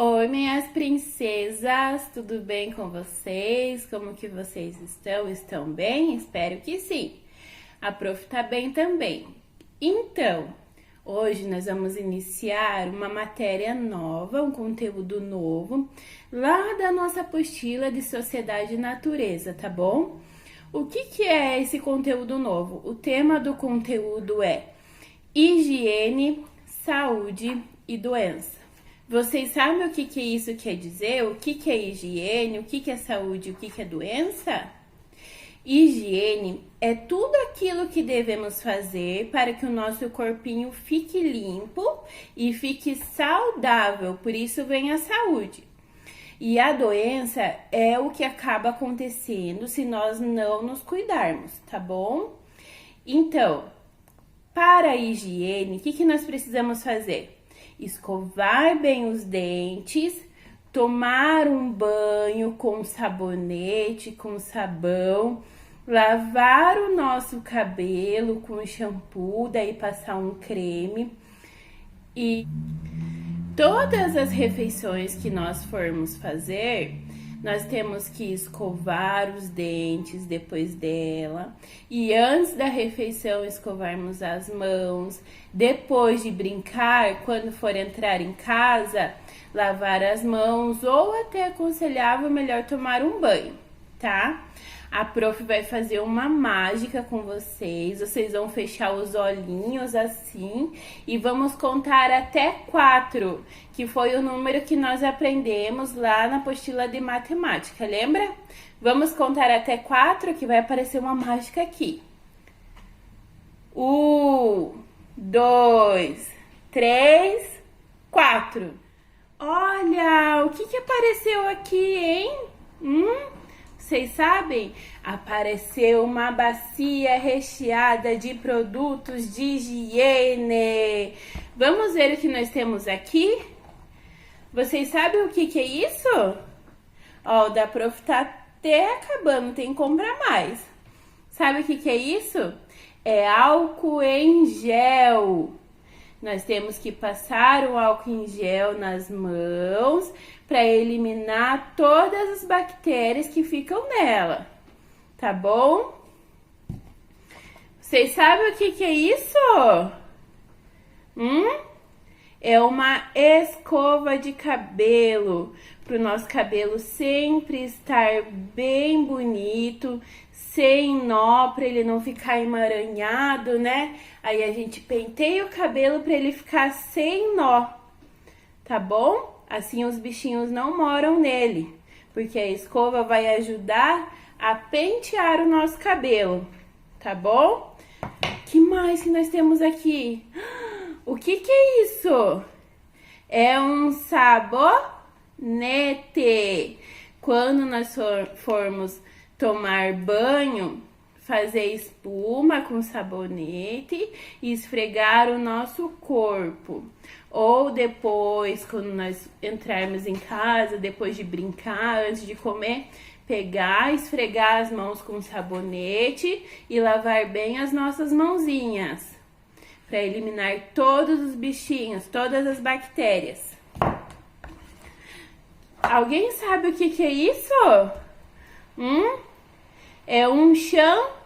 Oi, minhas princesas, tudo bem com vocês? Como que vocês estão? Estão bem? Espero que sim. A prof tá bem também. Então, hoje nós vamos iniciar uma matéria nova, um conteúdo novo, lá da nossa apostila de Sociedade e Natureza, tá bom? O que é esse conteúdo novo? O tema do conteúdo é higiene, saúde e doença. Vocês sabem o que isso quer dizer? O que é higiene? O que é saúde? O que é doença? Higiene é tudo aquilo que devemos fazer para que o nosso corpinho fique limpo e fique saudável, por isso vem a saúde. E a doença é o que acaba acontecendo se nós não nos cuidarmos, tá bom? Então, para a higiene, o que nós precisamos fazer? Escovar bem os dentes, tomar um banho com sabonete, com sabão, lavar o nosso cabelo com shampoo, daí passar um creme. E todas as refeições que nós formos fazer, nós temos que escovar os dentes depois dela. E antes da refeição, escovarmos as mãos. Depois de brincar, quando for entrar em casa, lavar as mãos. Ou até aconselhável, melhor tomar um banho, tá? A prof vai fazer uma mágica com vocês. Vocês vão fechar os olhinhos assim e vamos contar até 4, que foi o número que nós aprendemos lá na apostila de matemática, lembra? Vamos contar até 4 que vai aparecer uma mágica aqui. 1, 2, 3, 4. Olha, o que apareceu aqui, hein? Vocês sabem? Apareceu uma bacia recheada de produtos de higiene. Vamos ver o que nós temos aqui? Vocês sabem o que é isso? Ó, o da prof tá até acabando, tem que comprar mais. Sabe o que é isso? É álcool em gel. Nós temos que passar o álcool em gel nas mãos para eliminar todas as bactérias que ficam nela, tá bom? Vocês sabem o que é isso? É uma escova de cabelo, para o nosso cabelo sempre estar bem bonito, sem nó, para ele não ficar emaranhado, né? Aí a gente penteia o cabelo para ele ficar sem nó, tá bom? Assim os bichinhos não moram nele, porque a escova vai ajudar a pentear o nosso cabelo, tá bom? Que mais que nós temos aqui? O que é isso? É um sabonete. Quando nós formos tomar banho, fazer espuma com sabonete e esfregar o nosso corpo. Ou depois, quando nós entrarmos em casa, depois de brincar, antes de comer, pegar, esfregar as mãos com sabonete e lavar bem as nossas mãozinhas, para eliminar todos os bichinhos, todas as bactérias. Alguém sabe o que é isso? É um shampoo.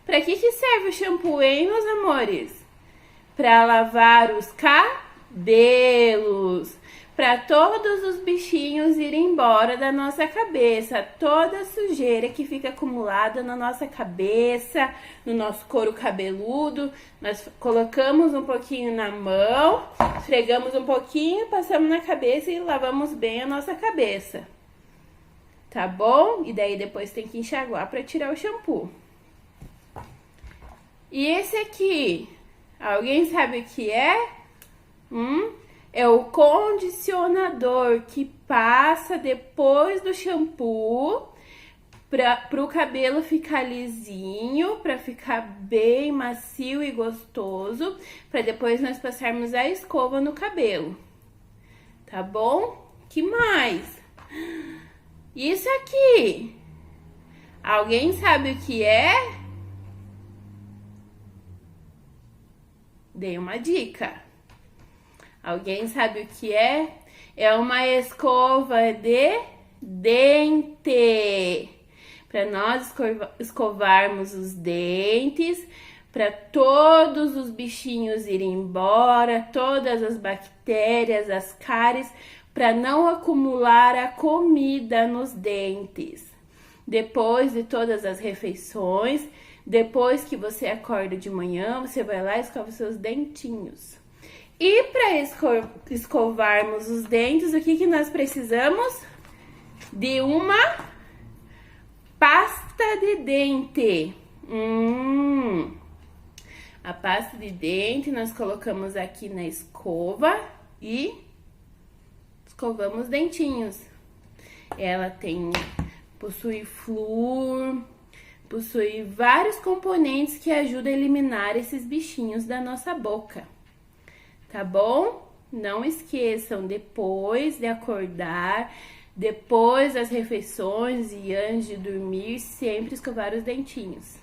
Para que serve o shampoo, hein, meus amores? Para lavar os cabelos, para todos os bichinhos irem embora da nossa cabeça, toda a sujeira que fica acumulada na nossa cabeça, no nosso couro cabeludo. Nós colocamos um pouquinho na mão, esfregamos um pouquinho, passamos na cabeça e lavamos bem a nossa cabeça. Tá bom? E daí depois tem que enxaguar para tirar o shampoo. E esse aqui, alguém sabe o que é? É o condicionador que passa depois do shampoo para o cabelo ficar lisinho, para ficar bem macio e gostoso, para depois nós passarmos a escova no cabelo. Tá bom? Que mais? Isso aqui. Alguém sabe o que é? Dei uma dica. Alguém sabe o que é? É uma escova de dente. Para nós escovarmos os dentes, para todos os bichinhos irem embora, todas as bactérias, as cáries, para não acumular a comida nos dentes. Depois de todas as refeições, depois que você acorda de manhã, você vai lá e escova seus dentinhos. E para escovarmos os dentes, o que nós precisamos? De uma pasta de dente. A pasta de dente nós colocamos aqui na escova e escovamos os dentinhos. Ela possui flúor, possui vários componentes que ajudam a eliminar esses bichinhos da nossa boca. Tá bom? Não esqueçam, depois de acordar, depois das refeições e antes de dormir, sempre escovar os dentinhos.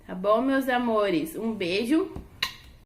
Tá bom, meus amores? Um beijo.